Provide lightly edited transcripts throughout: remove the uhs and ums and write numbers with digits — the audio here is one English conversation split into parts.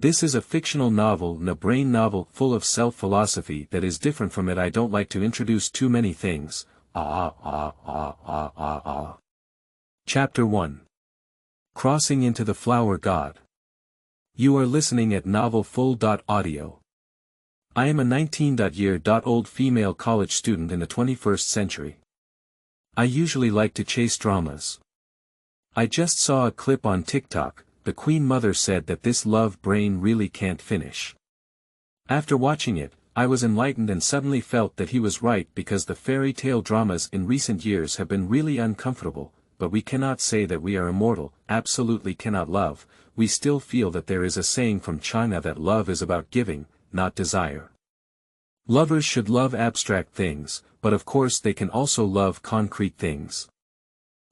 This is a fictional novel and a brain novel full of self-philosophy that is different from it. I don't like to introduce too many things. Chapter 1. Crossing into the Flower God. You are listening at novelAnd. I am a 19-year-old female college student in the 21st century. I usually like to chase dramas. I just saw a clip on TikTok. The Queen Mother said that this love brain really can't finish. After watching it, I was enlightened and suddenly felt that he was right, because the fairy tale dramas in recent years have been really uncomfortable, but we cannot say that we are immortal, absolutely cannot love. We still feel that there is a saying from China that love is about giving, not desire. Lovers should love abstract things, but of course they can also love concrete things.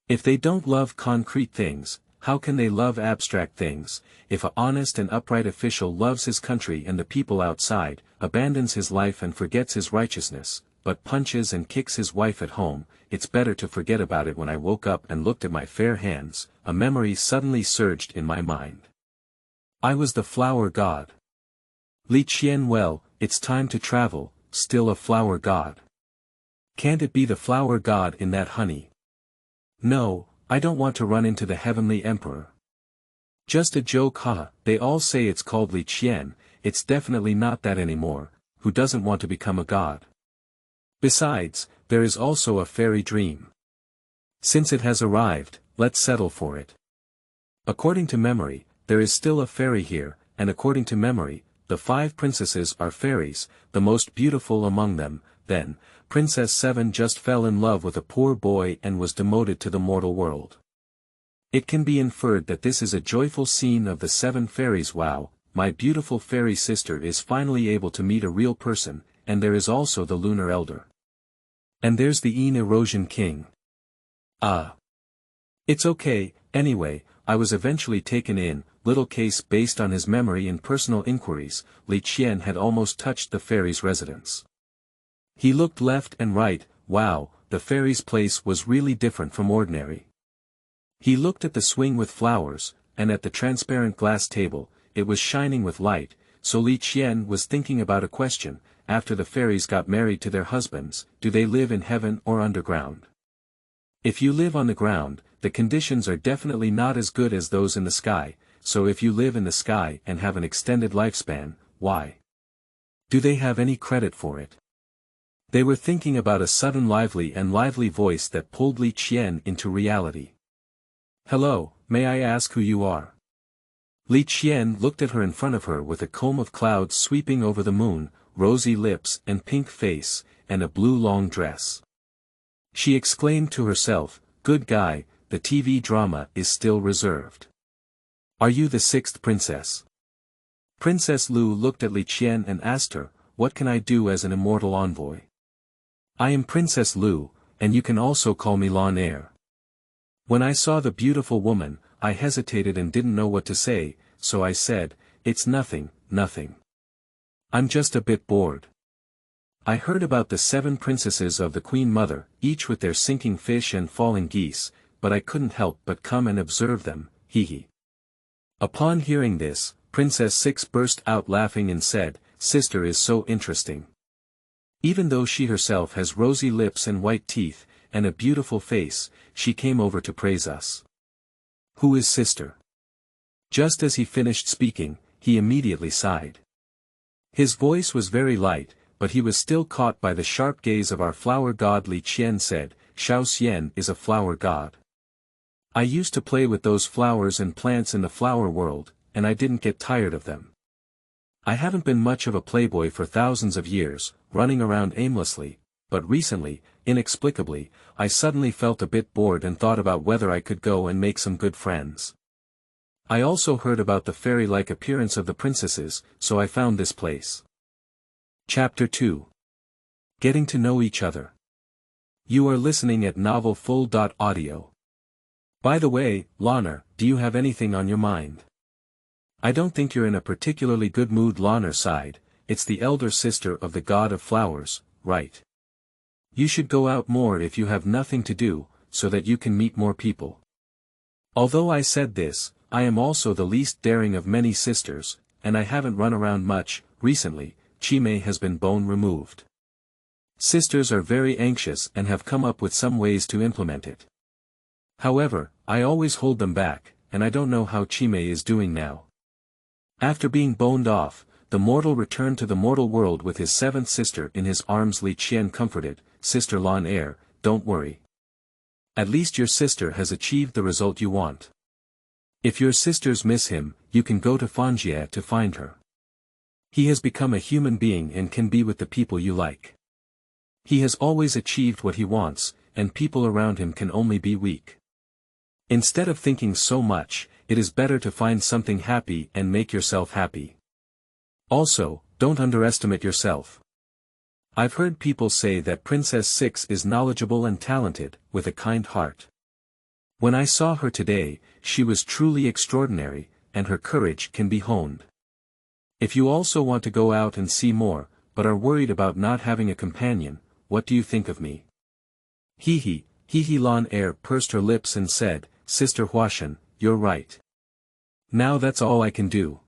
If they don't love concrete things, how can they love abstract things? If an honest and upright official loves his country and the people outside, abandons his life and forgets his righteousness, but punches and kicks his wife at home, it's better to forget about it. When I woke up and looked at my fair hands, a memory suddenly surged in my mind. I was the flower god. Li Qian. Well, it's time to travel, still a flower god. Can't it be the flower god in that honey? No, I don't want to run into the heavenly emperor. Just a joke, haha. They all say it's called Li Qian. It's definitely not that anymore. Who doesn't want to become a god? Besides, there is also a fairy dream. Since it has arrived, let's settle for it. According to memory, there is still a fairy here, and according to memory, the 5 princesses are fairies, the most beautiful among them. Then, Princess 7 just fell in love with a poor boy and was demoted to the mortal world. It can be inferred that this is a joyful scene of the 7 fairies. Wow, my beautiful fairy sister is finally able to meet a real person, and there is also the lunar elder. And there's the erosion king. It's okay, anyway, I was eventually taken in. Little case based on his memory and personal inquiries, Li Qian had almost touched the fairy's residence. He looked left and right. Wow, the fairy's place was really different from ordinary. He looked at the swing with flowers, and at the transparent glass table. It was shining with light. So Li Qian was thinking about a question: after the fairies got married to their husbands, do they live in heaven or underground? If you live on the ground, the conditions are definitely not as good as those in the sky, so if you live in the sky and have an extended lifespan, why? Do they have any credit for it? They were thinking about a sudden lively voice that pulled Li Qian into reality. Hello, may I ask who you are? Li Qian looked at her in front of her with a comb of clouds sweeping over the moon, rosy lips and pink face, and a blue long dress. She exclaimed to herself, good guy, the TV drama is still reserved. Are you the 6th princess? Princess Lu looked at Li Qian and asked her, what can I do as an immortal envoy? I am Princess Lu, and you can also call me Lawn Air. When I saw the beautiful woman, I hesitated and didn't know what to say, so I said, it's nothing. I'm just a bit bored. I heard about the 7 princesses of the Queen Mother, each with their sinking fish and falling geese, but I couldn't help but come and observe them, hee. Upon hearing this, Princess 6 burst out laughing and said, sister is so interesting. Even though she herself has rosy lips and white teeth, and a beautiful face, she came over to praise us. Who is sister? Just as he finished speaking, he immediately sighed. His voice was very light, but he was still caught by the sharp gaze of our flower god. Li Qian said, Xiao Xian is a flower god. I used to play with those flowers and plants in the flower world, and I didn't get tired of them. I haven't been much of a playboy for thousands of years, running around aimlessly, but recently, inexplicably, I suddenly felt a bit bored and thought about whether I could go and make some good friends. I also heard about the fairy-like appearance of the princesses, so I found this place. Chapter 2. Getting to know each other. You are listening at novelAnd. By the way, Lana, do you have anything on your mind? I don't think you're in a particularly good mood. Lana sighed. It's the elder sister of the god of flowers, right? You should go out more if you have nothing to do, so that you can meet more people. Although I said this, I am also the least daring of many sisters, and I haven't run around much. Recently, Chimei has been bone removed. Sisters are very anxious and have come up with some ways to implement it. However, I always hold them back, and I don't know how Chimei is doing now. After being boned off, the mortal returned to the mortal world with his seventh sister in his arms. Li Qian comforted, Sister Lan Er, don't worry. At least your sister has achieved the result you want. If your sisters miss him, you can go to Fanjie to find her. He has become a human being and can be with the people you like. He has always achieved what he wants, and people around him can only be weak. Instead of thinking so much, it is better to find something happy and make yourself happy. Also, don't underestimate yourself. I've heard people say that Princess Six is knowledgeable and talented, with a kind heart. When I saw her today, she was truly extraordinary, and her courage can be honed. If you also want to go out and see more, but are worried about not having a companion, what do you think of me? Hee. Lan Er pursed her lips and said, Sister Huashan, you're right. Now that's all I can do.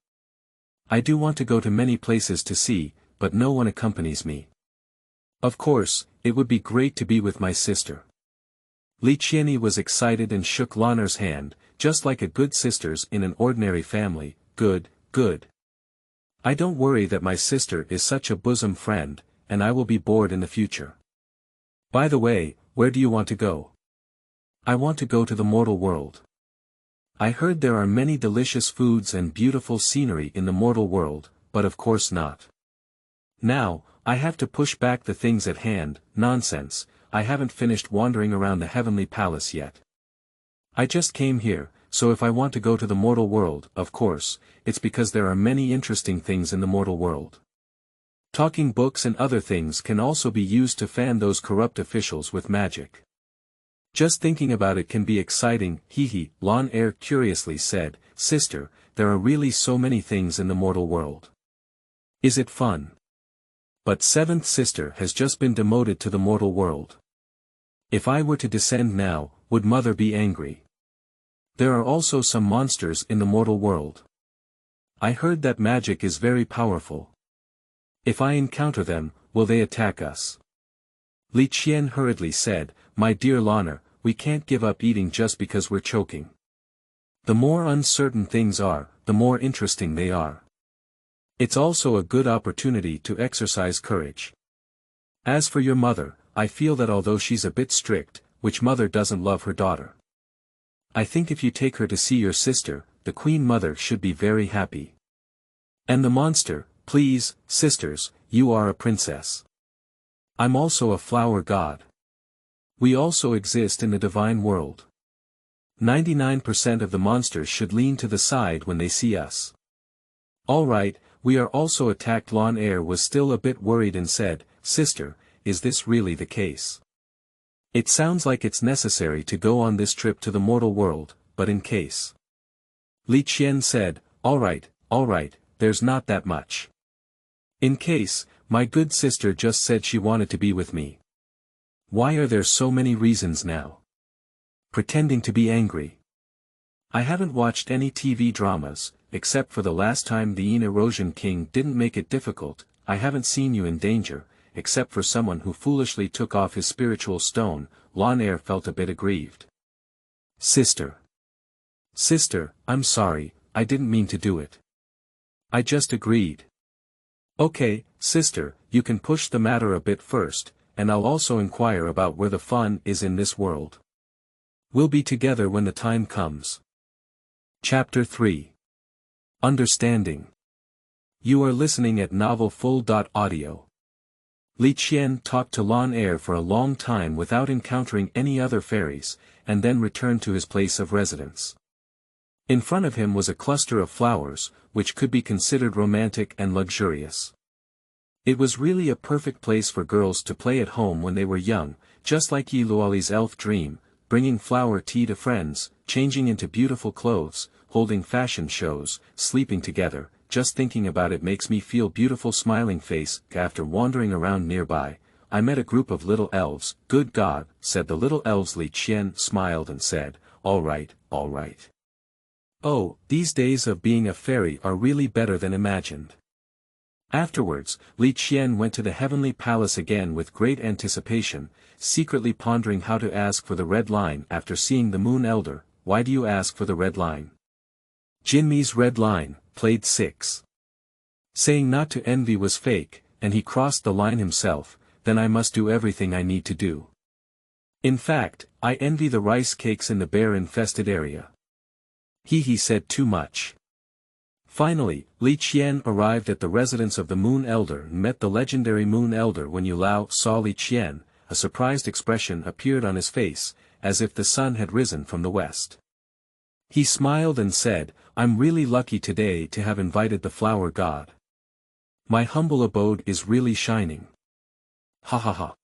I do want to go to many places to see, but no one accompanies me. Of course, it would be great to be with my sister. Li Qianni was excited and shook Lan Er's hand, just like a good sisters in an ordinary family. Good. I don't worry that my sister is such a bosom friend, and I will be bored in the future. By the way, where do you want to go? I want to go to the mortal world. I heard there are many delicious foods and beautiful scenery in the mortal world, but of course not. Now, I have to push back the things at hand. Nonsense, I haven't finished wandering around the heavenly palace yet. I just came here, so if I want to go to the mortal world, of course, it's because there are many interesting things in the mortal world. Talking books and other things can also be used to fan those corrupt officials with magic. Just thinking about it can be exciting. Lan Er curiously said, Sister, there are really so many things in the mortal world. Is it fun? But seventh sister has just been demoted to the mortal world. If I were to descend now, would mother be angry? There are also some monsters in the mortal world. I heard that magic is very powerful. If I encounter them, will they attack us? Li Qian hurriedly said, My dear Lan, we can't give up eating just because we're choking. The more uncertain things are, the more interesting they are. It's also a good opportunity to exercise courage. As for your mother, I feel that although she's a bit strict, which mother doesn't love her daughter? I think if you take her to see your sister, the Queen Mother should be very happy. And the monster, please, sisters, you are a princess. I'm also a flower god. We also exist in the divine world. 99% of the monsters should lean to the side when they see us. Alright, we are also attacked. Lan Er was still a bit worried and said, Sister, is this really the case? It sounds like it's necessary to go on this trip to the mortal world, but in case. Li Qian said, Alright, there's not that much. In case, my good sister just said she wanted to be with me. Why are there so many reasons now? Pretending to be angry. I haven't watched any TV dramas, except for the last time the Erosion King didn't make it difficult. I haven't seen you in danger, except for someone who foolishly took off his spiritual stone. Lan Er felt a bit aggrieved. Sister, I'm sorry, I didn't mean to do it. I just agreed. Okay, sister, you can push the matter a bit first, and I'll also inquire about where the fun is in this world. We'll be together when the time comes. Chapter 3. Understanding. You are listening at novelfull.audio. Li Qian talked to Lan Er for a long time without encountering any other fairies, and then returned to his place of residence. In front of him was a cluster of flowers, which could be considered romantic and luxurious. It was really a perfect place for girls to play at home when they were young, just like Yi Luoli's elf dream, bringing flower tea to friends, changing into beautiful clothes, holding fashion shows, sleeping together. Just thinking about it makes me feel beautiful. Smiling face. After wandering around nearby, I met a group of little elves. Good God, said the little elves. Li Qian smiled and said, All right. Oh, these days of being a fairy are really better than imagined. Afterwards, Li Qian went to the heavenly palace again with great anticipation, secretly pondering how to ask for the red line after seeing the Moon Elder. Why do you ask for the red line? Jinmi's red line, played 6. Saying not to envy was fake, and he crossed the line himself, then I must do everything I need to do. In fact, I envy the rice cakes in the bear-infested area. He said too much. Finally, Li Qian arrived at the residence of the Moon Elder and met the legendary Moon Elder. When Yu Lao saw Li Qian, a surprised expression appeared on his face, as if the sun had risen from the west. He smiled and said, I'm really lucky today to have invited the flower god. My humble abode is really shining. Ha ha ha.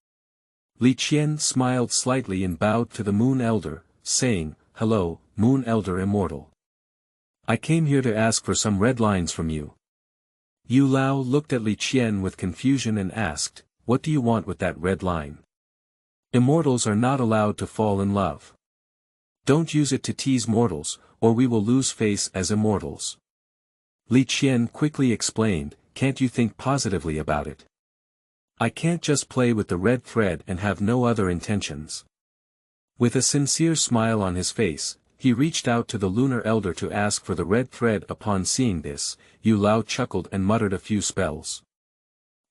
Li Qian smiled slightly and bowed to the Moon Elder, saying, Hello, Moon Elder Immortal. I came here to ask for some red lines from you. Yu Lao looked at Li Qian with confusion and asked, What do you want with that red line? Immortals are not allowed to fall in love. Don't use it to tease mortals, or we will lose face as immortals. Li Qian quickly explained, Can't you think positively about it? I can't just play with the red thread and have no other intentions. With a sincere smile on his face, he reached out to the Lunar Elder to ask for the red thread. Upon seeing this, Yu Lao chuckled and muttered a few spells.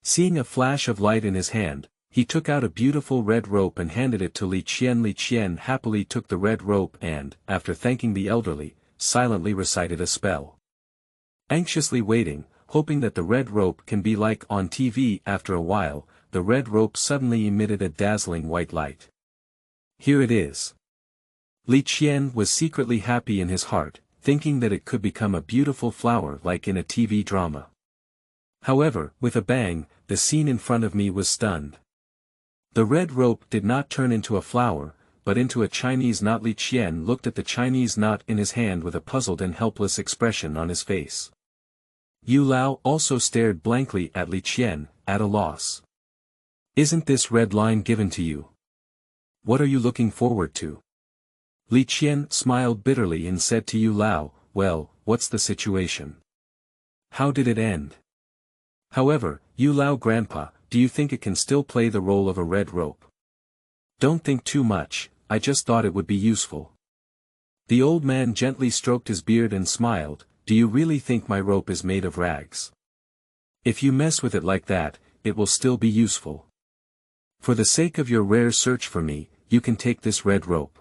Seeing a flash of light in his hand, he took out a beautiful red rope and handed it to Li Qian. Li Qian happily took the red rope and, after thanking the elderly, silently recited a spell. Anxiously waiting, hoping that the red rope can be like on TV. After a while, the red rope suddenly emitted a dazzling white light. Here it is. Li Qian was secretly happy in his heart, thinking that it could become a beautiful flower like in a TV drama. However, with a bang, the scene in front of me was stunned. The red rope did not turn into a flower, but into a Chinese knot. Li Qian looked at the Chinese knot in his hand with a puzzled and helpless expression on his face. Yu Lao also stared blankly at Li Qian, at a loss. Isn't this red line given to you? What are you looking forward to? Li Qian smiled bitterly and said to Yu Lao, Well, what's the situation? How did it end? However, Yu Lao grandpa, do you think it can still play the role of a red rope? Don't think too much, I just thought it would be useful. The old man gently stroked his beard and smiled, Do you really think my rope is made of rags? If you mess with it like that, it will still be useful. For the sake of your rare search for me, you can take this red rope.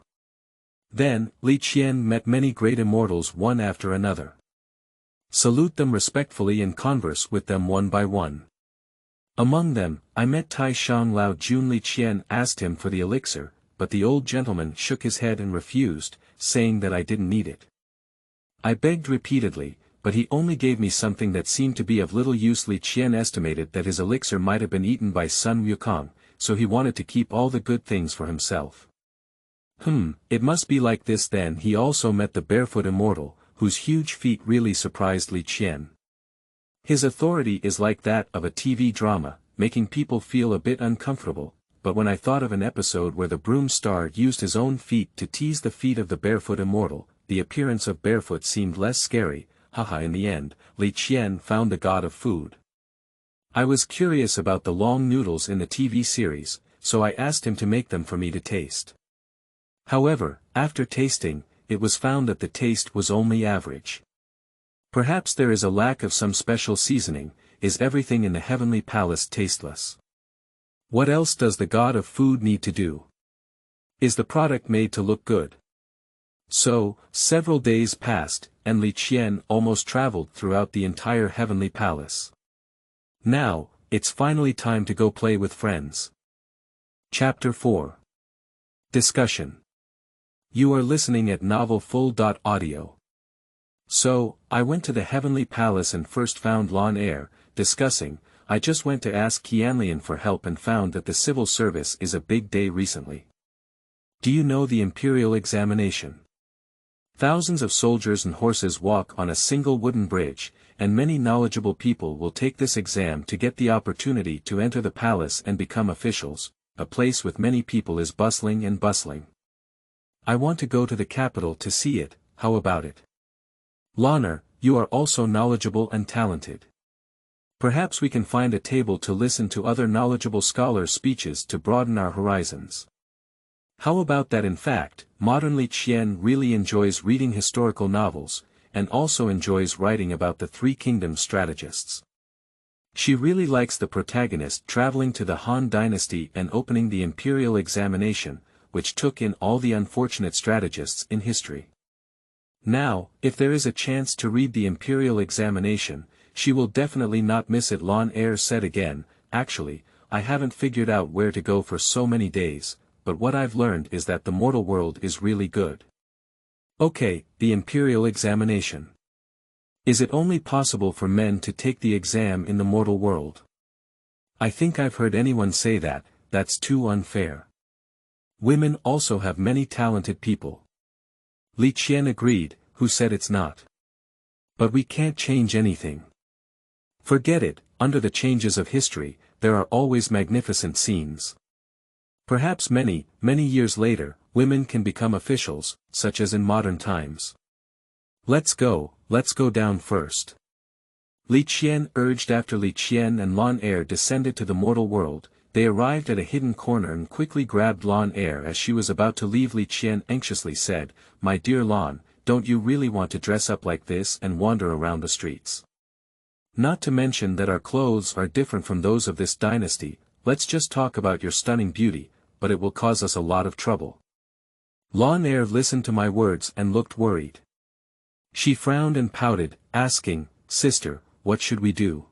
Then, Li Qian met many great immortals one after another. Salute them respectfully and converse with them one by one. Among them, I met Tai Shang Lao Jun. Li Qian asked him for the elixir, but the old gentleman shook his head and refused, saying that I didn't need it. I begged repeatedly, but he only gave me something that seemed to be of little use. Li Qian estimated that his elixir might have been eaten by Sun Wukong, so he wanted to keep all the good things for himself. It must be like this then. He also met the barefoot immortal, whose huge feet really surprised Li Qian. His authority is like that of a TV drama, making people feel a bit uncomfortable, but when I thought of an episode where the broom star used his own feet to tease the feet of the barefoot immortal, the appearance of barefoot seemed less scary. Haha. In the end, Li Qian found the god of food. I was curious about the long noodles in the TV series, so I asked him to make them for me to taste. However, after tasting, it was found that the taste was only average. Perhaps there is a lack of some special seasoning. Is everything in the heavenly palace tasteless? What else does the god of food need to do? Is the product made to look good? So, several days passed, and Li Qian almost traveled throughout the entire heavenly palace. Now, it's finally time to go play with friends. Chapter 4. Discussion. You are listening at novelFull.audio. So, I went to the heavenly palace and first found Lon Air, discussing. I just went to ask Qianlian for help and found that the civil service is a big day recently. Do you know the imperial examination? Thousands of soldiers and horses walk on a single wooden bridge, and many knowledgeable people will take this exam to get the opportunity to enter the palace and become officials. A place with many people is bustling and bustling. I want to go to the capital to see it. How about it? Lana, you are also knowledgeable and talented. Perhaps we can find a table to listen to other knowledgeable scholars' speeches to broaden our horizons. How about that? In fact, modern Li Qian really enjoys reading historical novels, and also enjoys writing about the Three Kingdoms strategists. She really likes the protagonist traveling to the Han Dynasty and opening the imperial examination, which took in all the unfortunate strategists in history. Now, if there is a chance to read the imperial examination, she will definitely not miss it. Lon Air said again. Actually, I haven't figured out where to go for so many days, but what I've learned is that the mortal world is really good. Okay, the imperial examination. Is it only possible for men to take the exam in the mortal world? I think I've heard anyone say that. That's too unfair. Women also have many talented people. Li Qian agreed, who said it's not. But we can't change anything. Forget it, under the changes of history, there are always magnificent scenes. Perhaps many, many years later, women can become officials, such as in modern times. Let's go down first. Li Qian urged. After Li Qian and Lon Air descended to the mortal world, they arrived at a hidden corner and quickly grabbed Lon Air as she was about to leave. Li Qian anxiously said, "My dear Lon, don't you really want to dress up like this and wander around the streets? Not to mention that our clothes are different from those of this dynasty. Let's just talk about your stunning beauty, but it will cause us a lot of trouble." Lon Air listened to my words and looked worried. She frowned and pouted, asking, "Sister, what should we do?"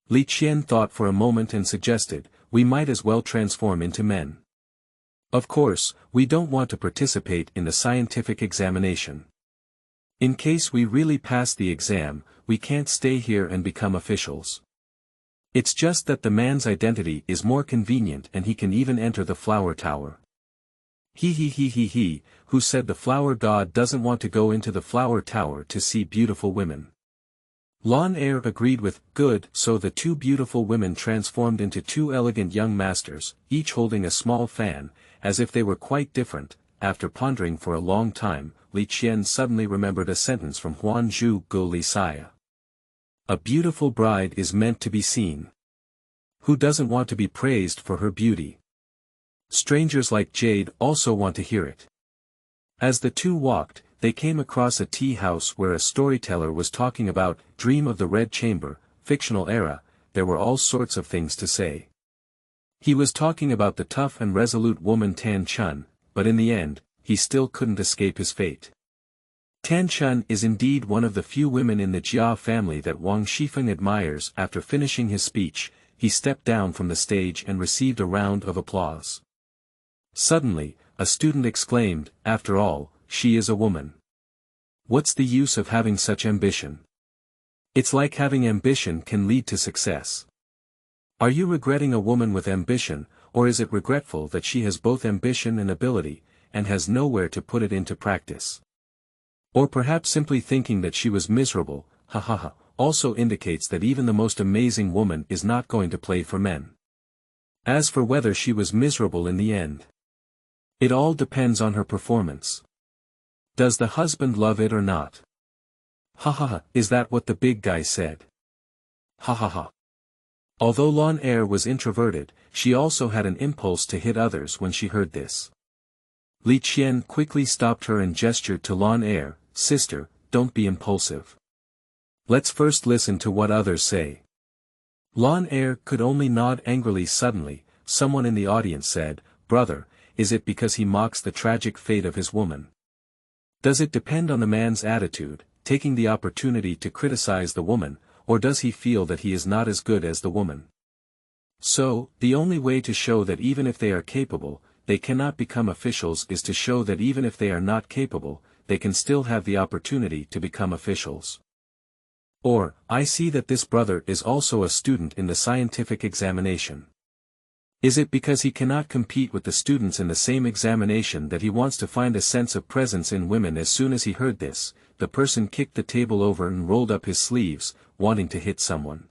Li Qian thought for a moment and suggested, "We might as well transform into men. Of course, we don't want to participate in the scientific examination. In case we really pass the exam, we can't stay here and become officials. It's just that the man's identity is more convenient and he can even enter the flower tower." He, who said the flower god doesn't want to go into the flower tower to see beautiful women. Lon Air agreed with, "Good." So the two beautiful women transformed into two elegant young masters, each holding a small fan, as if they were quite different. After pondering for a long time, Li Qian suddenly remembered a sentence from Huan Zhu Gu Li Xia. "A beautiful bride is meant to be seen. Who doesn't want to be praised for her beauty? Strangers like Jade also want to hear it." As the two walked, they came across a tea house where a storyteller was talking about Dream of the Red Chamber, fictional era. There were all sorts of things to say. He was talking about the tough and resolute woman Tan Chun, but in the end, he still couldn't escape his fate. Tan Chun is indeed one of the few women in the Jia family that Wang Shifeng admires. After finishing his speech, he stepped down from the stage and received a round of applause. Suddenly, a student exclaimed, "After all, she is a woman. What's the use of having such ambition? It's like having ambition can lead to success. Are you regretting a woman with ambition, or is it regretful that she has both ambition and ability, and has nowhere to put it into practice? Or perhaps simply thinking that she was miserable, also indicates that even the most amazing woman is not going to play for men. As for whether she was miserable in the end, it all depends on her performance. Does the husband love it or not? Is that what the big guy said? Although Lon Air was introverted, she also had an impulse to hit others when she heard this. Li Qian quickly stopped her and gestured to Lon Air, "Sister, don't be impulsive. Let's first listen to what others say." Lon Air could only nod angrily. Suddenly, someone in the audience said, "Brother, is it because he mocks the tragic fate of his woman? Does it depend on the man's attitude, taking the opportunity to criticize the woman, or does he feel that he is not as good as the woman? So, the only way to show that even if they are capable, they cannot become officials is to show that even if they are not capable, they can still have the opportunity to become officials." Or, I see that this brother is also a student in the scientific examination. Is it because he cannot compete with the students in the same examination that he wants to find a sense of presence in women? As soon as he heard this, the person kicked the table over and rolled up his sleeves, wanting to hit someone.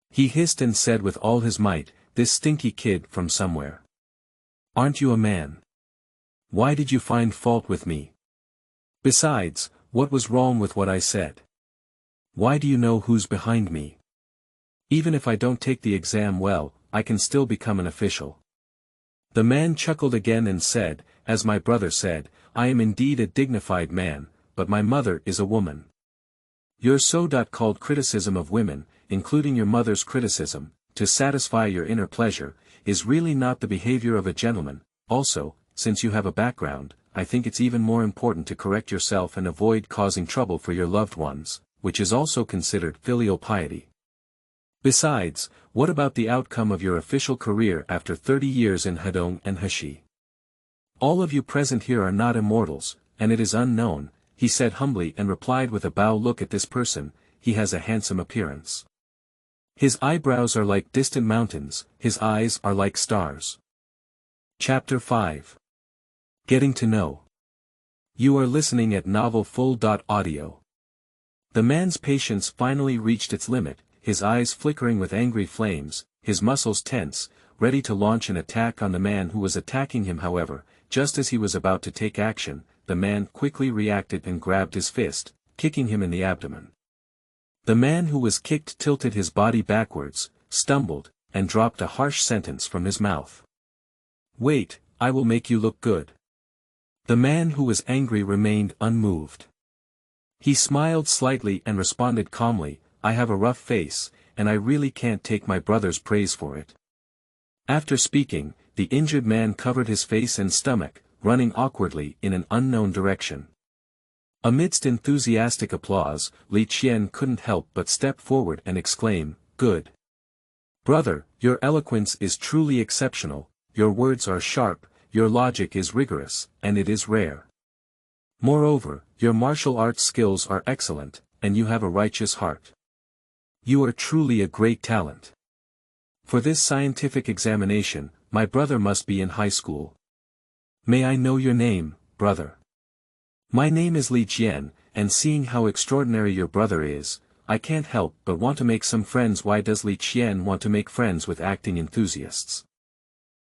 He hissed and said with all his might, "This stinky kid from somewhere. Aren't you a man? Why did you find fault with me? Besides, What was wrong with what I said? Why do you know who's behind me? Even if I don't take the exam well, I can still become an official. The man chuckled again and said, as my brother said, I am indeed a dignified man, but my mother is a woman. Your so-called criticism of women, including your mother's criticism, to satisfy your inner pleasure, is really not the behavior of a gentleman. Also, since you have a background, I think it's even more important to correct yourself and avoid causing trouble for your loved ones, which is also considered filial piety. Besides, what about the outcome of your official career after 30 years in Hedong and Heshi? All of you present here are not immortals, and it is unknown, he said humbly and replied with a bow. Look at this person, he has a handsome appearance. His eyebrows are like distant mountains, his eyes are like stars. Chapter 5. Getting to know. You are listening at novelAnd. The man's patience finally reached its limit, his eyes flickering with angry flames, his muscles tense, ready to launch an attack on the man who was attacking him. However, just as he was about to take action, the man quickly reacted and grabbed his fist, kicking him in the abdomen. The man who was kicked tilted his body backwards, stumbled, and dropped a harsh sentence from his mouth. Wait, I will make you look good. The man who was angry remained unmoved. He smiled slightly and responded calmly, I have a rough face, and I really can't take my brother's praise for it. After speaking, the injured man covered his face and stomach, running awkwardly in an unknown direction. Amidst enthusiastic applause, Li Qian couldn't help but step forward and exclaim, Good. Brother, your eloquence is truly exceptional, your words are sharp, your logic is rigorous, and it is rare. Moreover, your martial arts skills are excellent, and you have a righteous heart. You are truly a great talent. For this scientific examination, my brother must be in high school. May I know your name, brother? My name is Li Qian, and seeing how extraordinary your brother is, I can't help but want to make some friends. Why does Li Qian want to make friends with acting enthusiasts?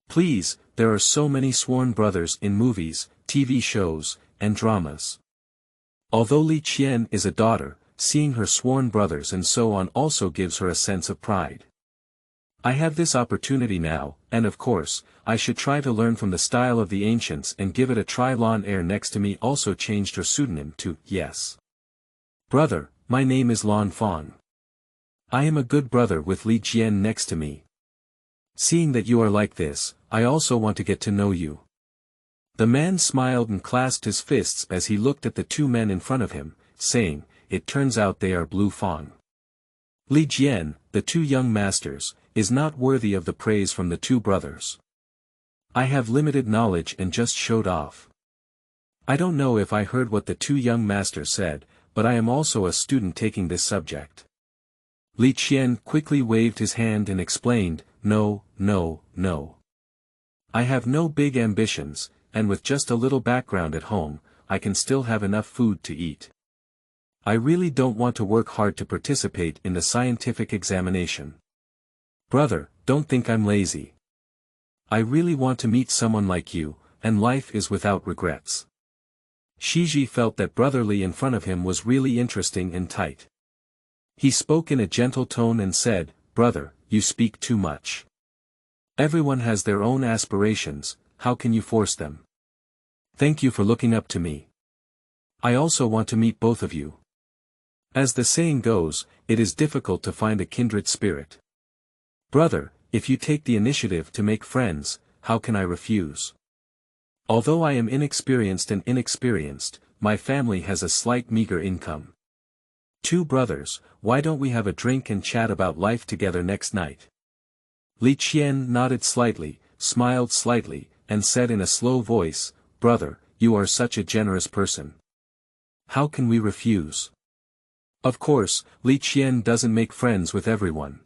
Please, there are so many sworn brothers in movies, TV shows, and dramas. Although Li Qian is a daughter, seeing her sworn brothers and so on also gives her a sense of pride. I have this opportunity now, and of course, I should try to learn from the style of the ancients and give it a try. Lan Er next to me also changed her pseudonym to, Yes. Brother, my name is Lan Fan. I am a good brother with Li Qian next to me. Seeing that you are like this, I also want to get to know you. The man smiled and clasped his fists as he looked at the two men in front of him, saying, It turns out they are Blue Fawn. Li Jian, the two young masters, is not worthy of the praise from the two brothers. I have limited knowledge and just showed off. I don't know if I heard what the two young masters said, but I am also a student taking this subject. Li Qian quickly waved his hand and explained, No. I have no big ambitions, and with just a little background at home, I can still have enough food to eat. I really don't want to work hard to participate in the scientific examination. Brother, don't think I'm lazy. I really want to meet someone like you, and life is without regrets. Shiji felt that Brother Li in front of him was really interesting and tight. He spoke in a gentle tone and said, Brother, you speak too much. Everyone has their own aspirations, how can you force them? Thank you for looking up to me. I also want to meet both of you. As the saying goes, it is difficult to find a kindred spirit. Brother, if you take the initiative to make friends, how can I refuse? Although I am inexperienced, my family has a slight meager income. Two brothers, why don't we have a drink and chat about life together next night? Li Qian nodded slightly, smiled slightly, and said in a slow voice, Brother, you are such a generous person. How can we refuse? Of course, Li Qian doesn't make friends with everyone.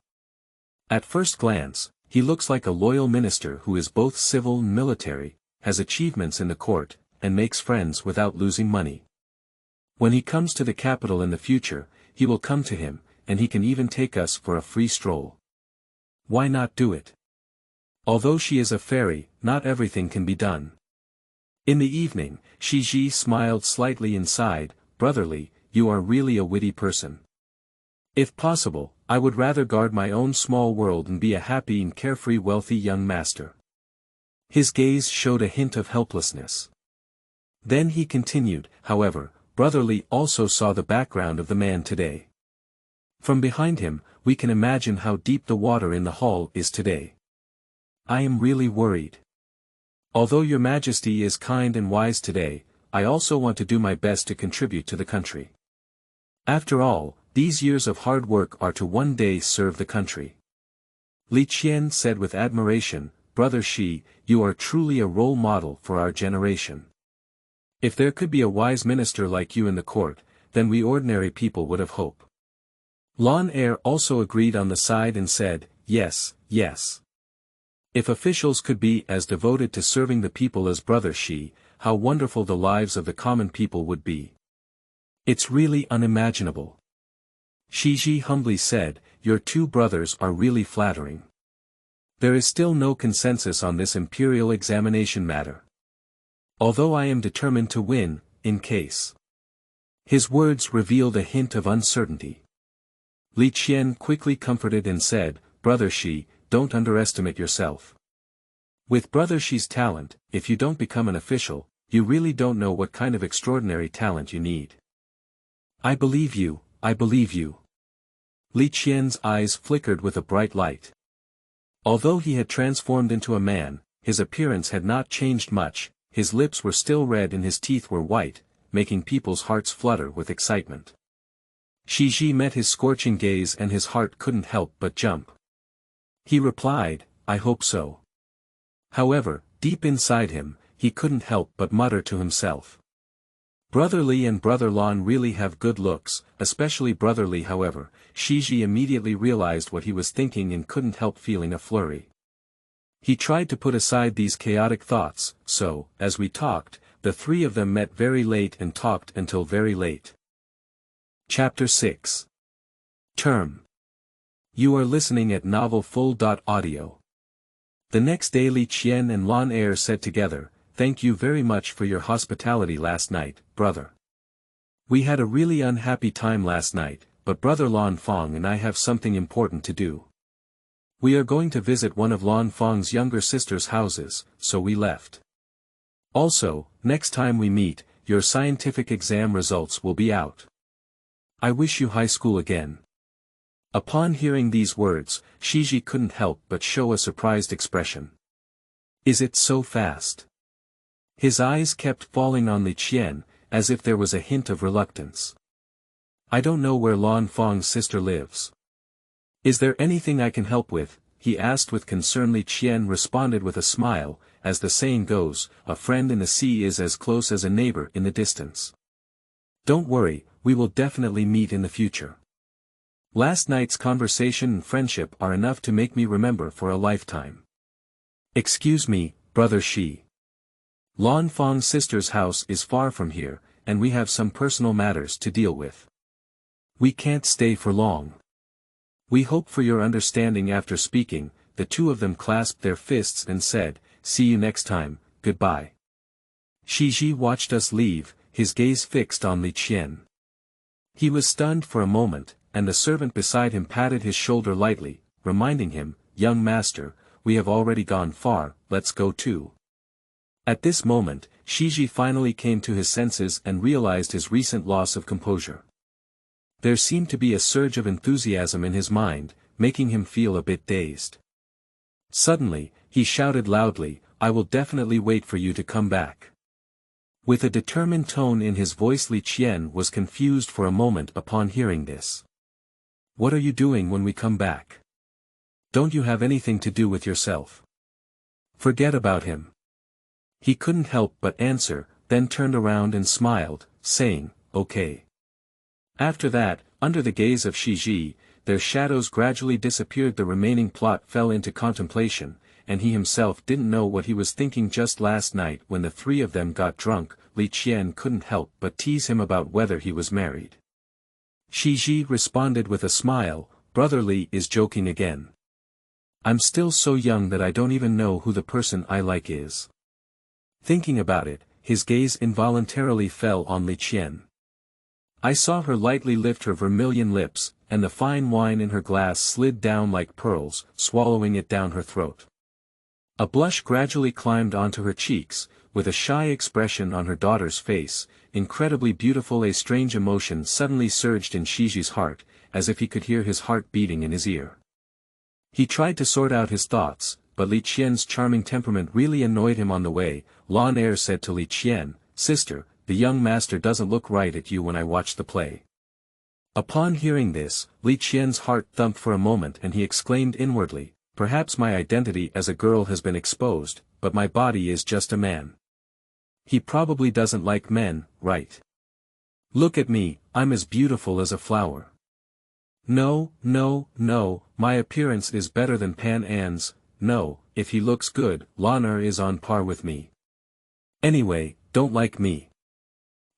At first glance, he looks like a loyal minister who is both civil and military, has achievements in the court, and makes friends without losing money. When he comes to the capital in the future, he will come to him, and he can even take us for a free stroll. Why not do it? Although she is a fairy, not everything can be done. In the evening, Shiji smiled slightly and sighed, Brother Li, you are really a witty person. If possible, I would rather guard my own small world and be a happy and carefree wealthy young master. His gaze showed a hint of helplessness. Then he continued, however, Brother Li also saw the background of the man today. From behind him, we can imagine how deep the water in the hall is today. I am really worried. Although your majesty is kind and wise today, I also want to do my best to contribute to the country. After all, these years of hard work are to one day serve the country. Li Qian said with admiration, Brother Shi, you are truly a role model for our generation. If there could be a wise minister like you in the court, then we ordinary people would have hope. Lan Er also agreed on the side and said, yes, yes. If officials could be as devoted to serving the people as Brother Shi, how wonderful the lives of the common people would be. It's really unimaginable. Shiji humbly said, your two brothers are really flattering. There is still no consensus on this imperial examination matter. Although I am determined to win, in case. His words revealed a hint of uncertainty. Li Qian quickly comforted and said, Brother Shi, don't underestimate yourself. With Brother Shi's talent, if you don't become an official, you really don't know what kind of extraordinary talent you need. I believe you, I believe you. Li Qian's eyes flickered with a bright light. Although he had transformed into a man, his appearance had not changed much, his lips were still red and his teeth were white, making people's hearts flutter with excitement. Shiji met his scorching gaze and his heart couldn't help but jump. He replied, I hope so. However, deep inside him, he couldn't help but mutter to himself. Brother Li and Brother Lan really have good looks, especially Brother Li. However, Shiji immediately realized what he was thinking and couldn't help feeling a flurry. He tried to put aside these chaotic thoughts, so, as we talked, the three of them met very late and talked until very late. Chapter 6. Term. You are listening at novelAnd. The next day Li Qian and Lan Er said together, thank you very much for your hospitality last night, brother. We had a really unhappy time last night, but Brother Lan Fong and I have something important to do. We are going to visit one of Lan Fong's younger sister's houses, so we left. Also, next time we meet, your scientific exam results will be out. I wish you high school again. Upon hearing these words, Shiji couldn't help but show a surprised expression. Is it so fast? His eyes kept falling on Li Qian, as if there was a hint of reluctance. I don't know where Lan Fong's sister lives. Is there anything I can help with? He asked with concern. Li Qian responded with a smile, as the saying goes, a friend in the sea is as close as a neighbor in the distance. Don't worry, we will definitely meet in the future. Last night's conversation and friendship are enough to make me remember for a lifetime. Excuse me, Brother Shi. Lan Fong's sister's house is far from here, and we have some personal matters to deal with. We can't stay for long. We hope for your understanding. After speaking, the two of them clasped their fists and said, see you next time, goodbye. Shiji watched us leave, his gaze fixed on Li Qian. He was stunned for a moment, and the servant beside him patted his shoulder lightly, reminding him, young master, we have already gone far, let's go too. At this moment, Shiji finally came to his senses and realized his recent loss of composure. There seemed to be a surge of enthusiasm in his mind, making him feel a bit dazed. Suddenly, he shouted loudly, I will definitely wait for you to come back. With a determined tone in his voice. Li Qian was confused for a moment upon hearing this. What are you doing when we come back? Don't you have anything to do with yourself? Forget about him. He couldn't help but answer, then turned around and smiled, saying, okay. After that, under the gaze of Shiji, their shadows gradually disappeared. The remaining plot fell into contemplation, and he himself didn't know what he was thinking. Just last night when the three of them got drunk, Li Qian couldn't help but tease him about whether he was married. Shiji responded with a smile, Brother Li is joking again. I'm still so young that I don't even know who the person I like is. Thinking about it, his gaze involuntarily fell on Li Qian. I saw her lightly lift her vermilion lips, and the fine wine in her glass slid down like pearls, swallowing it down her throat. A blush gradually climbed onto her cheeks, with a shy expression on her daughter's face. Incredibly beautiful. A strange emotion suddenly surged in Shiji's heart, as if he could hear his heart beating in his ear. He tried to sort out his thoughts, but Li Qian's charming temperament really annoyed him. On the way, Lan Er said to Li Qian, "Sister, the young master doesn't look right at you when I watch the play." Upon hearing this, Li Qian's heart thumped for a moment and he exclaimed inwardly, "Perhaps my identity as a girl has been exposed, but my body is just a man. He probably doesn't like men, right? Look at me, I'm as beautiful as a flower. No, no, no, my appearance is better than Pan An's. No, if he looks good, Lan Er is on par with me. Anyway, don't like me.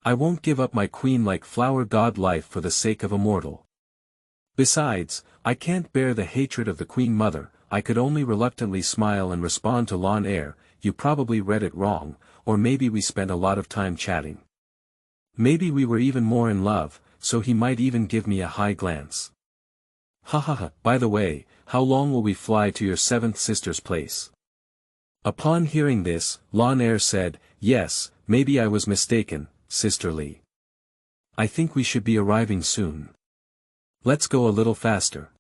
I won't give up my queen-like flower god life for the sake of a mortal. Besides, I can't bear the hatred of the queen mother." I could only reluctantly smile and respond to Lan Er, "You probably read it wrong, or maybe we spent a lot of time chatting. Maybe we were even more in love, so he might even give me a high glance. Ha ha ha, by the way, how long will we fly to your seventh sister's place?" Upon hearing this, Lan Er said, "Yes, maybe I was mistaken, Sister Li. I think we should be arriving soon. Let's go a little faster."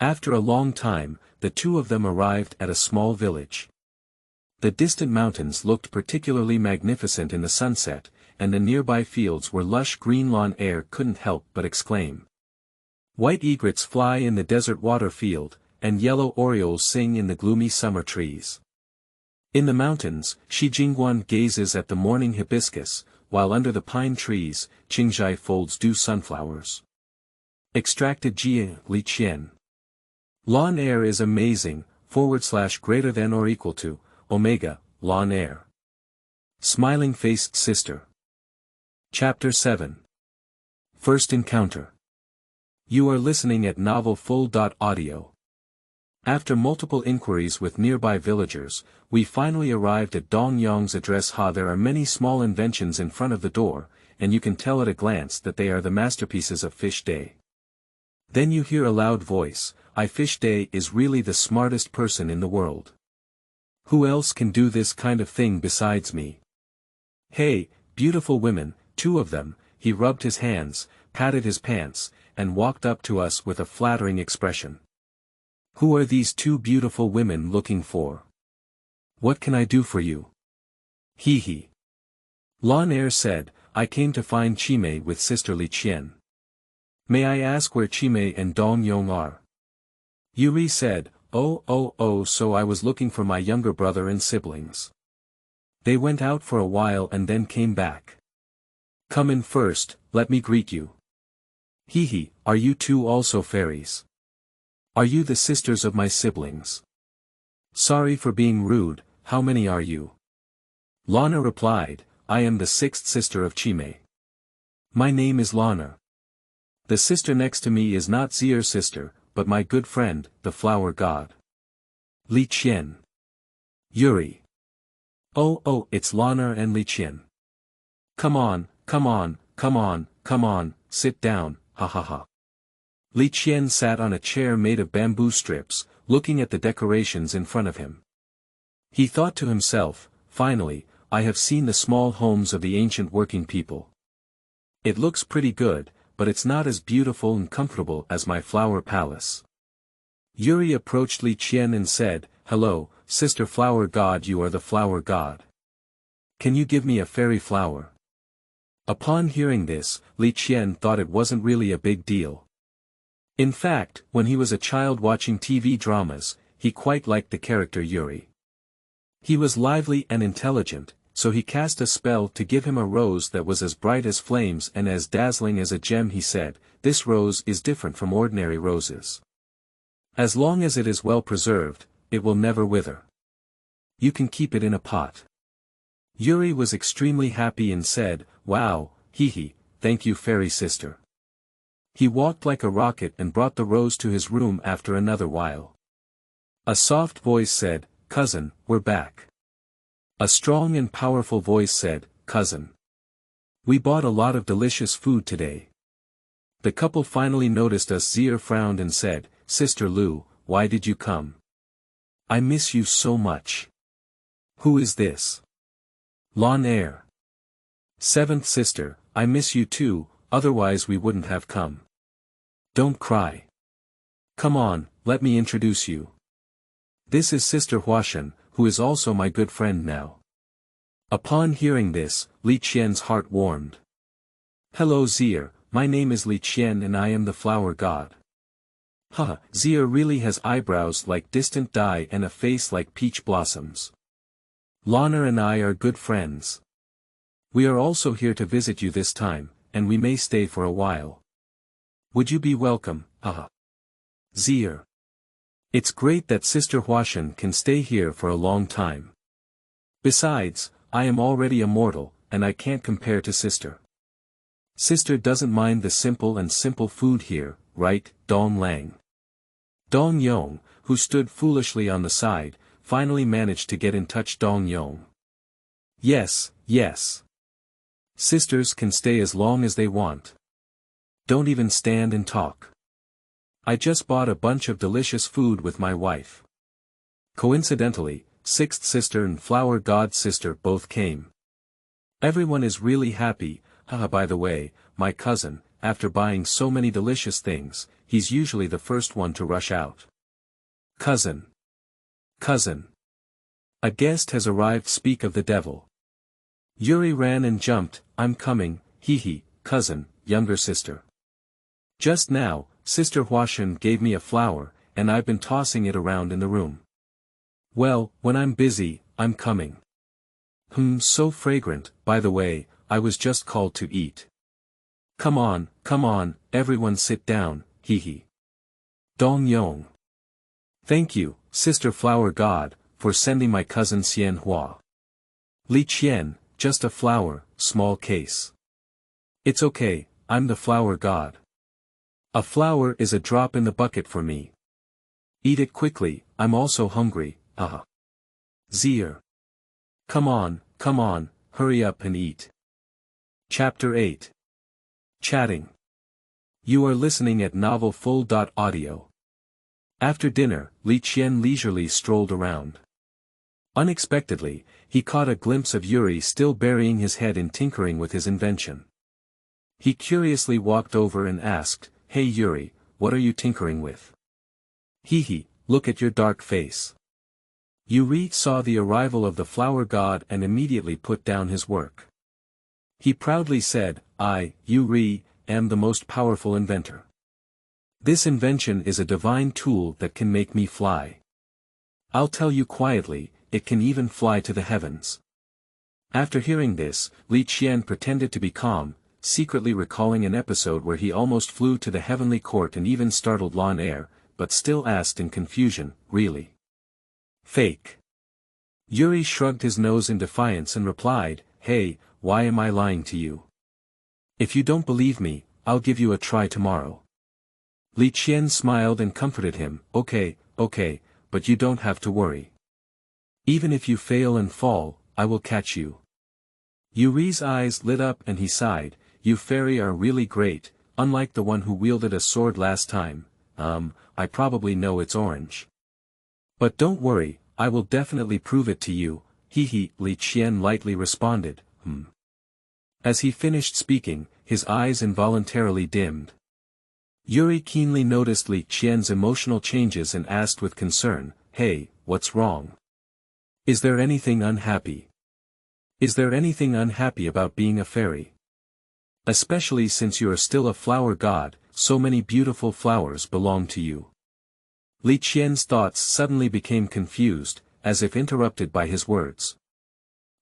After a long time, the two of them arrived at a small village. The distant mountains looked particularly magnificent in the sunset, and the nearby fields were lush green. Lan Er couldn't help but exclaim. White egrets fly in the desert water field, and yellow orioles sing in the gloomy summer trees. In the mountains, Shi Jingguan gazes at the morning hibiscus, while under the pine trees, Qingzhai folds dew sunflowers. Extracted Jie Li Qian. Lan Er is amazing, / greater than or equal to, Omega, Lan Er. Smiling-faced sister. Chapter 7. First Encounter. You are listening at novelFull.audio. After multiple inquiries with nearby villagers, we finally arrived at Dong Yong's address. There are many small inventions in front of the door, and you can tell at a glance that they are the masterpieces of Fish Day. Then you hear a loud voice, Fish Day is really the smartest person in the world. Who else can do this kind of thing besides me? Hey, beautiful women, two of them." He rubbed his hands, patted his pants, and walked up to us with a flattering expression. "Who are these two beautiful women looking for? What can I do for you?" "Hee hee." Lan Er said, "I came to find Chimei with Sister Li Qian. May I ask where Chimei and Dong Yong are?" Yuri said, Oh, so I was looking for my younger brother and siblings. They went out for a while and then came back. Come in first, let me greet you." "Hee hee, are you two also fairies? Are you the sisters of my siblings?" "Sorry for being rude, how many are you?" Lana replied, "I am the sixth sister of Chimei. My name is Lana. The sister next to me is not Zier's sister, but my good friend, the flower god. Li Qian." Yuri. Oh, it's Lana and Li Qian. Come on, sit down, ha ha ha." Li Qian sat on a chair made of bamboo strips, looking at the decorations in front of him. He thought to himself, finally, I have seen the small homes of the ancient working people. It looks pretty good, but it's not as beautiful and comfortable as my flower palace. Yuri approached Li Qian and said, "Hello, Sister Flower God, you are the flower god. Can you give me a fairy flower?" Upon hearing this, Li Qian thought it wasn't really a big deal. In fact, when he was a child watching TV dramas, he quite liked the character Yuri. He was lively and intelligent, so he cast a spell to give him a rose that was as bright as flames and as dazzling as a gem. He said, "This rose is different from ordinary roses. As long as it is well preserved, it will never wither. You can keep it in a pot." Yuri was extremely happy and said, "Wow, hee hee, thank you fairy sister." He walked like a rocket and brought the rose to his room. After another while, a soft voice said, "Cousin, we're back." A strong and powerful voice said, "Cousin." We bought a lot of delicious food today. The couple finally noticed us. Zier frowned and said, Sister Lu, why did you come? I miss you so much. Who is this? Lon Air. Seventh sister, I miss you too, otherwise we wouldn't have come. Don't cry. Come on, let me introduce you. This is Sister Huashan, who is also my good friend now. Upon hearing this, Li Qian's heart warmed. Hello Zier, my name is Li Qian and I am the flower god. Haha, Zier really has eyebrows like distant dye and a face like peach blossoms. Lana and I are good friends. We are also here to visit you this time, and we may stay for a while. Would you be welcome, haha. Zier. It's great that Sister Huashan can stay here for a long time. Besides, I am already a mortal, and I can't compare to Sister. Sister doesn't mind the simple food here, right, Dong Lang? Dong Yong, who stood foolishly on the side, finally managed to get in touch. Dong Yong. Yes, yes. Sisters can stay as long as they want. Don't even stand and talk. I just bought a bunch of delicious food with my wife. Coincidentally, sixth sister and flower god sister both came. Everyone is really happy. Haha, by the way, my cousin, after buying so many delicious things, he's usually the first one to rush out. Cousin. Cousin. A guest has arrived. Speak of the devil. Yuri ran and jumped. I'm coming, hee, cousin, younger sister. Just now, Sister Huashan gave me a flower, and I've been tossing it around in the room. Well, when I'm busy, I'm coming. So fragrant. By the way, I was just called to eat. Come on, everyone sit down, hee. Dong Yong. Thank you, Sister Flower God, for sending my cousin Xian Hua. Li Qian, just a flower, small case. It's okay, I'm the flower god. A flower is a drop in the bucket for me. Eat it quickly, I'm also hungry, haha. Zier. Come on, hurry up and eat. Chapter 8. Chatting. You are listening at novelFull.audio. After dinner, Li Qian leisurely strolled around. Unexpectedly, he caught a glimpse of Yuri still burying his head in tinkering with his invention. He curiously walked over and asked, Hey Yuri, what are you tinkering with? Hee, look at your dark face. Yuri saw the arrival of the flower god and immediately put down his work. He proudly said, I, Yuri, am the most powerful inventor. This invention is a divine tool that can make me fly. I'll tell you quietly, it can even fly to the heavens. After hearing this, Li Qian pretended to be calm, secretly recalling an episode where he almost flew to the heavenly court and even startled Lon Air, but still asked in confusion, really? Fake. Yuri shrugged his nose in defiance and replied, Hey, why am I lying to you? If you don't believe me, I'll give you a try tomorrow. Li Qian smiled and comforted him, Okay, but you don't have to worry. Even if you fail and fall, I will catch you. Yuri's eyes lit up and he sighed, You fairy are really great, unlike the one who wielded a sword last time. I probably know it's orange. But don't worry, I will definitely prove it to you, hee, Li Qian lightly responded, As he finished speaking, his eyes involuntarily dimmed. Yuri keenly noticed Li Qian's emotional changes and asked with concern, Hey, what's wrong? Is there anything unhappy? Is there anything unhappy about being a fairy? Especially since you are still a flower god, so many beautiful flowers belong to you. Li Qian's thoughts suddenly became confused, as if interrupted by his words.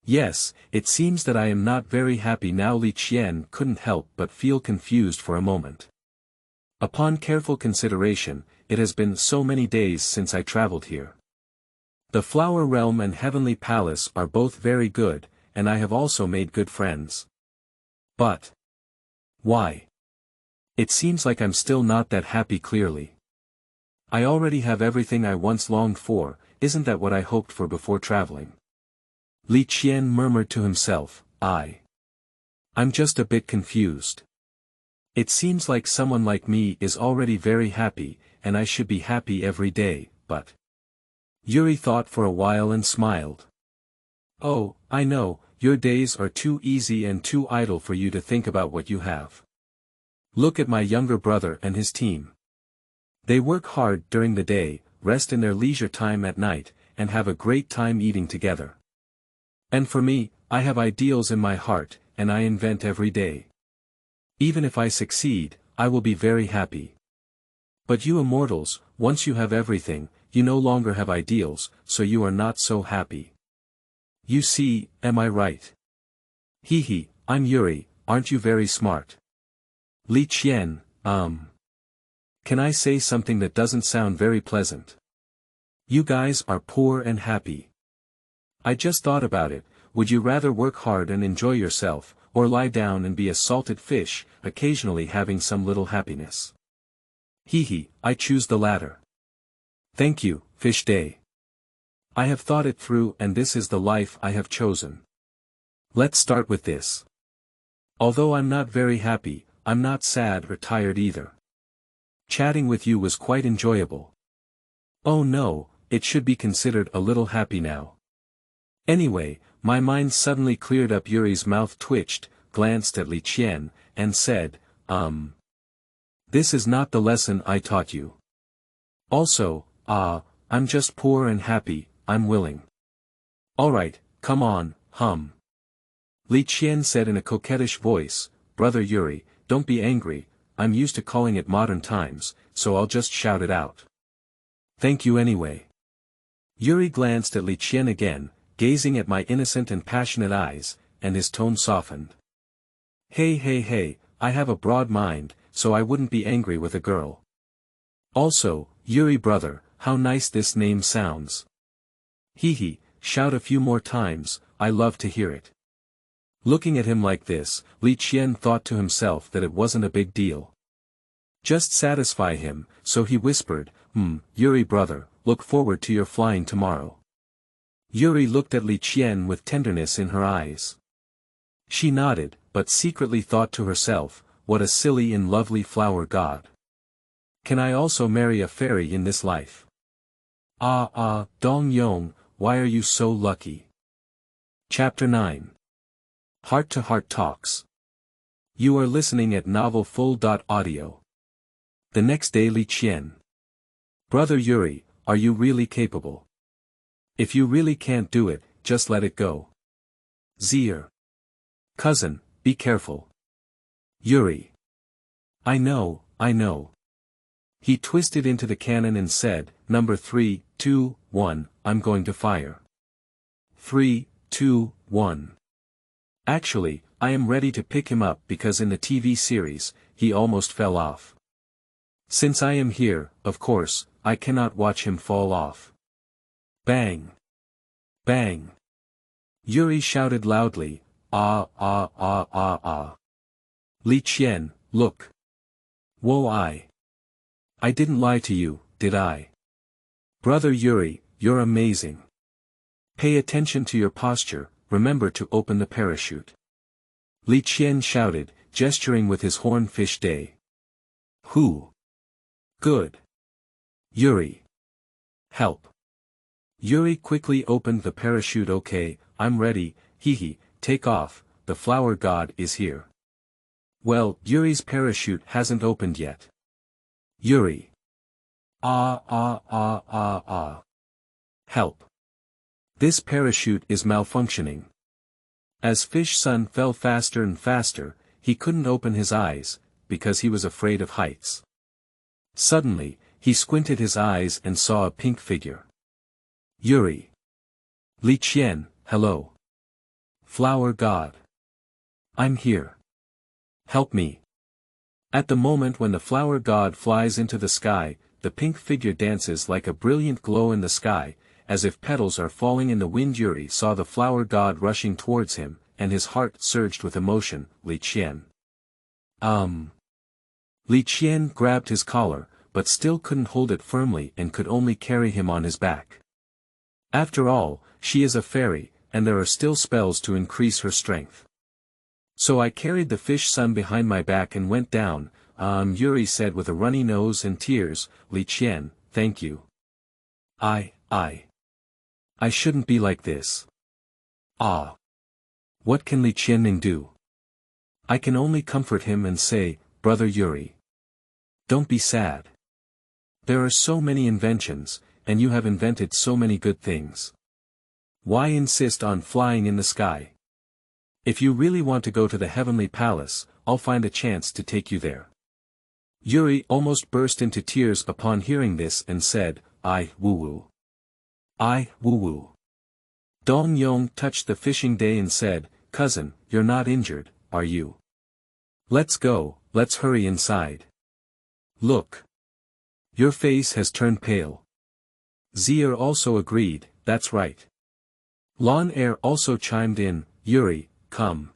Yes, it seems that I am not very happy now. Li Qian couldn't help but feel confused for a moment. Upon careful consideration, it has been so many days since I traveled here. The flower realm and heavenly palace are both very good, and I have also made good friends. But why? It seems like I'm still not that happy. Clearly. I already have everything I once longed for, isn't that what I hoped for before traveling? Li Qian murmured to himself, I'm just a bit confused. It seems like someone like me is already very happy, and I should be happy every day, but... Yuri thought for a while and smiled. Oh, I know, your days are too easy and too idle for you to think about what you have. Look at my younger brother and his team. They work hard during the day, rest in their leisure time at night, and have a great time eating together. And for me, I have ideals in my heart, and I invent every day. Even if I succeed, I will be very happy. But you immortals, once you have everything, you no longer have ideals, so you are not so happy. You see, am I right? Hee, I'm Yuri, aren't you very smart? Li Qian, Can I say something that doesn't sound very pleasant? You guys are poor and happy. I just thought about it, would you rather work hard and enjoy yourself, or lie down and be a salted fish, occasionally having some little happiness? Hee, I choose the latter. Thank you, Fish Day. I have thought it through and this is the life I have chosen. Let's start with this. Although I'm not very happy, I'm not sad or tired either. Chatting with you was quite enjoyable. Oh no, it should be considered a little happy now. Anyway, my mind suddenly cleared up. Yuri's mouth twitched, glanced at Li Qian, and said, This is not the lesson I taught you. Also, I'm just poor and happy, I'm willing. Alright, come on, hum. Li Qian said in a coquettish voice, Brother Yuri, don't be angry, I'm used to calling it modern times, so I'll just shout it out. Thank you anyway. Yuri glanced at Li Qian again, gazing at my innocent and passionate eyes, and his tone softened. Hey, I have a broad mind, so I wouldn't be angry with a girl. Also, Yuri brother, how nice this name sounds. Hee, shout a few more times, I love to hear it. Looking at him like this, Li Qian thought to himself that it wasn't a big deal. Just satisfy him, so he whispered, Yuri brother, look forward to your flying tomorrow. Yuri looked at Li Qian with tenderness in her eyes. She nodded, but secretly thought to herself, what a silly and lovely flower god. Can I also marry a fairy in this life? Dong Yong, why are you so lucky? Chapter 9. Heart-to-Heart Talks. You are listening at novelFull.audio. The next day. Li Qian. Brother Yuri, are you really capable? If you really can't do it, just let it go. Zier. Cousin, be careful. Yuri. I know. He twisted into the cannon and said, Number 3, 2, 1, I'm going to fire. 3, 2, 1. Actually, I am ready to pick him up because in the TV series, he almost fell off. Since I am here, of course, I cannot watch him fall off. Bang! Bang! Yuri shouted loudly, Li Qian, look. Whoa, I didn't lie to you, did I? Brother Yuri, you're amazing. Pay attention to your posture, remember to open the parachute. Li Qian shouted, gesturing with his horn. Fish Day. Who? Good. Yuri. Help. Yuri quickly opened the parachute. Okay, I'm ready, hee, take off, the flower god is here. Well, Yuri's parachute hasn't opened yet. Yuri. Help. This parachute is malfunctioning. As Fish Sun fell faster and faster, he couldn't open his eyes, because he was afraid of heights. Suddenly, he squinted his eyes and saw a pink figure. Yuri. Li Qian, hello. Flower god. I'm here. Help me. At the moment when the flower god flies into the sky, the pink figure dances like a brilliant glow in the sky, as if petals are falling in the wind. Yuri saw the flower god rushing towards him, and his heart surged with emotion. Li Qian. Li Qian grabbed his collar, but still couldn't hold it firmly and could only carry him on his back. After all, she is a fairy, and there are still spells to increase her strength. So I carried the fish son behind my back and went down, Yuri said with a runny nose and tears, Li Qian, thank you. I shouldn't be like this. Ah. What can Li Qianming do? I can only comfort him and say, Brother Yuri. Don't be sad. There are so many inventions, and you have invented so many good things. Why insist on flying in the sky? If you really want to go to the heavenly palace, I'll find a chance to take you there. Yuri almost burst into tears upon hearing this and said, I woo-woo. I woo-woo. Dong Yong touched the fishing day and said, Cousin, you're not injured, are you? Let's go, let's hurry inside. Look. Your face has turned pale. Zier also agreed, that's right. Lon Air also chimed in, Yuri, come.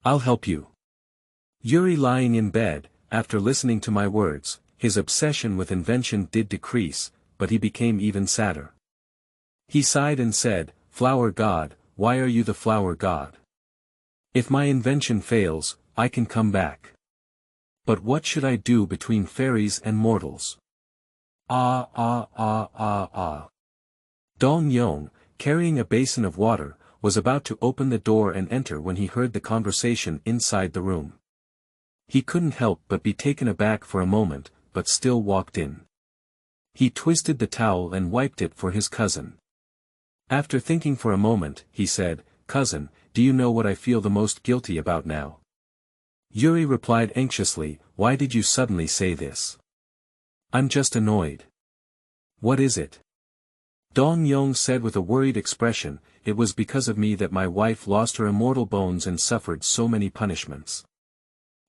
I'll help you. Yuri lying in bed, after listening to my words, his obsession with invention did decrease, but he became even sadder. He sighed and said, Flower God, why are you the flower god? If my invention fails, I can come back. But what should I do between fairies and mortals? Dong Yong, carrying a basin of water, was about to open the door and enter when he heard the conversation inside the room. He couldn't help but be taken aback for a moment, but still walked in. He twisted the towel and wiped it for his cousin. After thinking for a moment, he said, Cousin, do you know what I feel the most guilty about now? Yuri replied anxiously, Why did you suddenly say this? I'm just annoyed. What is it? Dong Yong said with a worried expression, It was because of me that my wife lost her immortal bones and suffered so many punishments.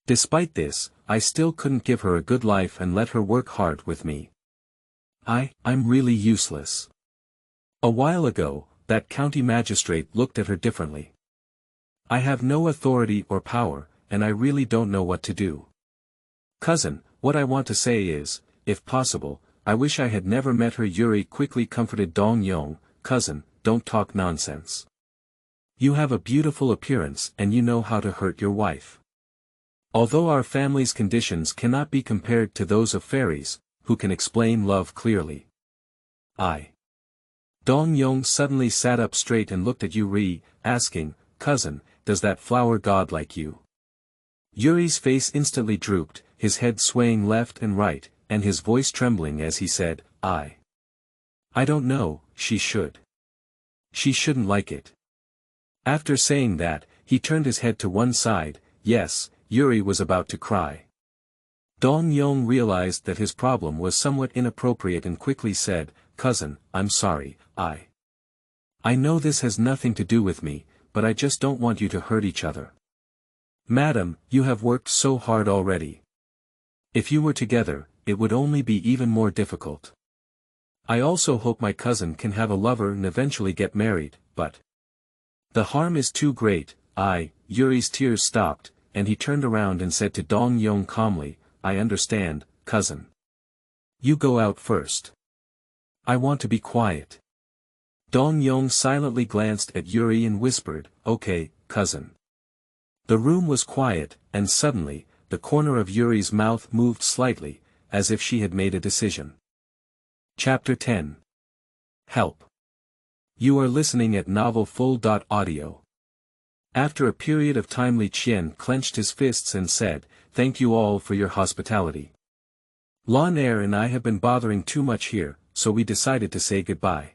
Despite this, I still couldn't give her a good life and let her work hard with me. I'm really useless. A while ago, that county magistrate looked at her differently. I have no authority or power, and I really don't know what to do. Cousin, what I want to say is, if possible, I wish I had never met her. Yuri quickly comforted Dong Yong, Cousin, don't talk nonsense. You have a beautiful appearance and you know how to hurt your wife. Although our family's conditions cannot be compared to those of fairies, who can explain love clearly. Dong Yong suddenly sat up straight and looked at Yuri, asking, Cousin, does that flower god like you? Yuri's face instantly drooped, his head swaying left and right, and his voice trembling as he said, I don't know, she should. She shouldn't like it. After saying that, he turned his head to one side. Yes, Yuri was about to cry. Dong Yong realized that his problem was somewhat inappropriate and quickly said, Cousin, I'm sorry, I know this has nothing to do with me, but I just don't want you to hurt each other. Madam, you have worked so hard already. If you were together, it would only be even more difficult. I also hope my cousin can have a lover and eventually get married, but the harm is too great. Yuri's tears stopped, and he turned around and said to Dong Yong calmly, I understand, cousin. You go out first. I want to be quiet. Dong Yong silently glanced at Yuri and whispered, Okay, cousin. The room was quiet, and suddenly, the corner of Yuri's mouth moved slightly, as if she had made a decision. Chapter 10. Help. You are listening at novelfull.audio. After a period of time, Li Qian clenched his fists and said, Thank you all for your hospitality. Lon Air and I have been bothering too much here, so we decided to say goodbye.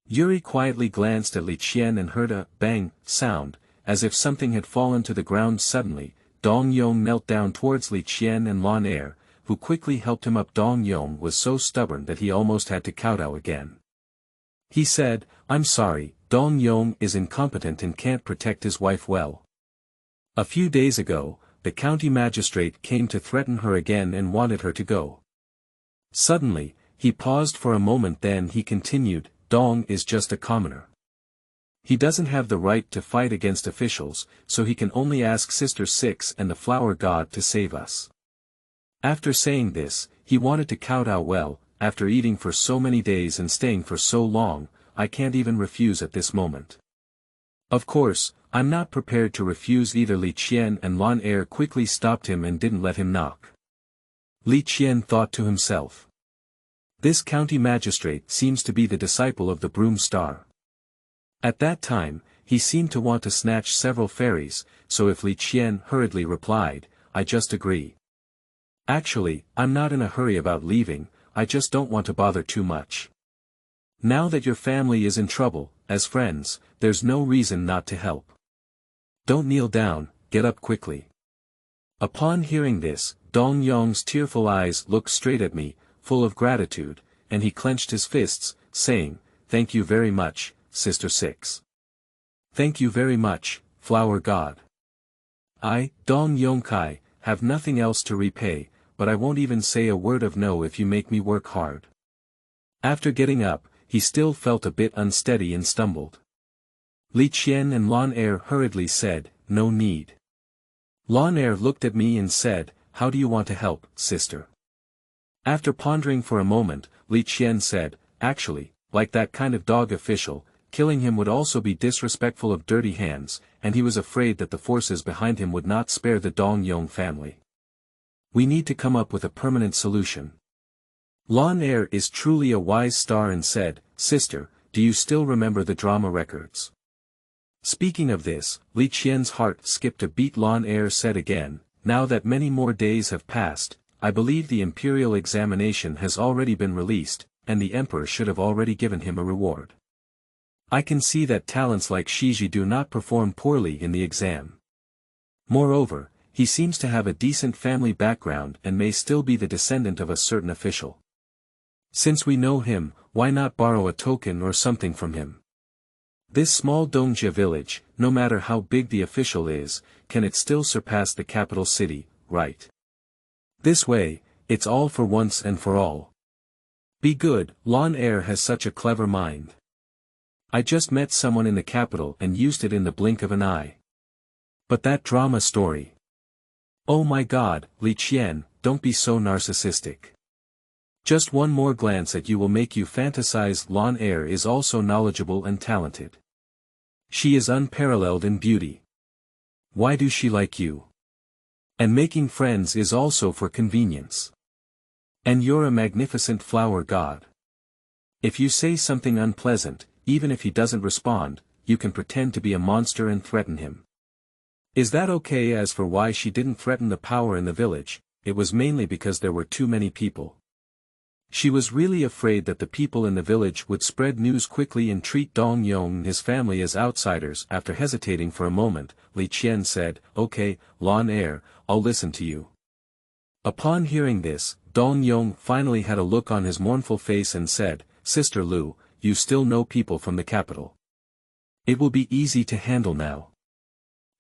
Yuri quietly glanced at Li Qian and heard a bang sound, as if something had fallen to the ground suddenly. Dong Yong knelt down towards Li Qian and Lon Air, who quickly helped him up. Dong Yong was so stubborn that he almost had to kowtow again. He said, I'm sorry, Dong Yong is incompetent and can't protect his wife well. A few days ago, the county magistrate came to threaten her again and wanted her to go. Suddenly, he paused for a moment, then he continued, Dong is just a commoner. He doesn't have the right to fight against officials, so he can only ask Sister Six and the Flower God to save us. After saying this, he wanted to kowtow. Well, after eating for so many days and staying for so long, I can't even refuse at this moment. Of course, I'm not prepared to refuse either. Li Qian and Lan Er quickly stopped him and didn't let him knock. Li Qian thought to himself. This county magistrate seems to be the disciple of the Broom Star. At that time, he seemed to want to snatch several fairies, so if Li Qian hurriedly replied, I just agree. Actually, I'm not in a hurry about leaving, I just don't want to bother too much. Now that your family is in trouble, as friends, there's no reason not to help. Don't kneel down, get up quickly. Upon hearing this, Dong Yong's tearful eyes looked straight at me, full of gratitude, and he clenched his fists, saying, Thank you very much, Sister Six. Thank you very much, Flower God. I, Dong Yongkai, have nothing else to repay, but I won't even say a word of no if you make me work hard. After getting up, he still felt a bit unsteady and stumbled. Li Qian and Lan Er hurriedly said, No need. Lan Er looked at me and said, How do you want to help, sister? After pondering for a moment, Li Qian said, Actually, like that kind of dog official, killing him would also be disrespectful of dirty hands, and he was afraid that the forces behind him would not spare the Dong Yong family. We need to come up with a permanent solution. Lan Er is truly a wise star and said, Sister, do you still remember the drama records? Speaking of this, Li Qian's heart skipped a beat. Lan Er said again, Now that many more days have passed, I believe the imperial examination has already been released, and the emperor should have already given him a reward. I can see that talents like Shiji do not perform poorly in the exam. Moreover, he seems to have a decent family background and may still be the descendant of a certain official. Since we know him, why not borrow a token or something from him? This small Dongjia village, no matter how big the official is, can it still surpass the capital city, right? This way, it's all for once and for all. Be good, Lan Er has such a clever mind. I just met someone in the capital and used it in the blink of an eye. But that drama story. Oh my God, Li Qian, don't be so narcissistic. Just one more glance at you will make you fantasize. Lan Er is also knowledgeable and talented. She is unparalleled in beauty. Why do she like you? And making friends is also for convenience. And you're a magnificent flower god. If you say something unpleasant, even if he doesn't respond, you can pretend to be a monster and threaten him. Is that okay? As for why she didn't threaten the power in the village, it was mainly because there were too many people. She was really afraid that the people in the village would spread news quickly and treat Dong Yong and his family as outsiders. After hesitating for a moment, Li Qian said, Okay, Lan Er, I'll listen to you. Upon hearing this, Dong Yong finally had a look on his mournful face and said, Sister Lu, you still know people from the capital. It will be easy to handle now.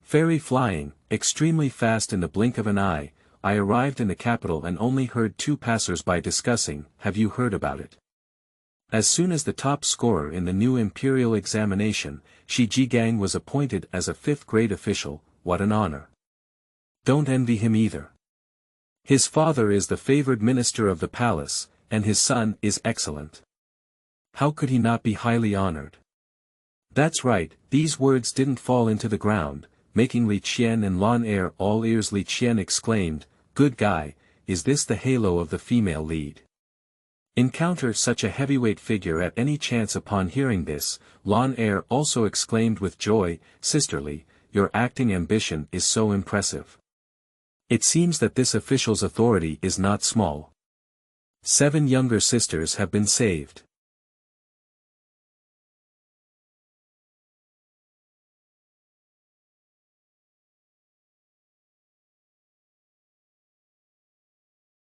Fairy flying, extremely fast in the blink of an eye, I arrived in the capital and only heard two passers-by discussing, have you heard about it? As soon as the top scorer in the new imperial examination, Shi Jigang was appointed as a 5th-grade official. What an honor. Don't envy him either. His father is the favored minister of the palace, and his son is excellent. How could he not be highly honored? That's right, these words didn't fall into the ground, making Li Qian and Lan Er all ears. Li Qian exclaimed, Good guy, is this the halo of the female lead? Encounter such a heavyweight figure at any chance. Upon hearing this, Lan Er also exclaimed with joy, Sisterly, your acting ambition is so impressive. It seems that this official's authority is not small. 7 younger sisters have been saved.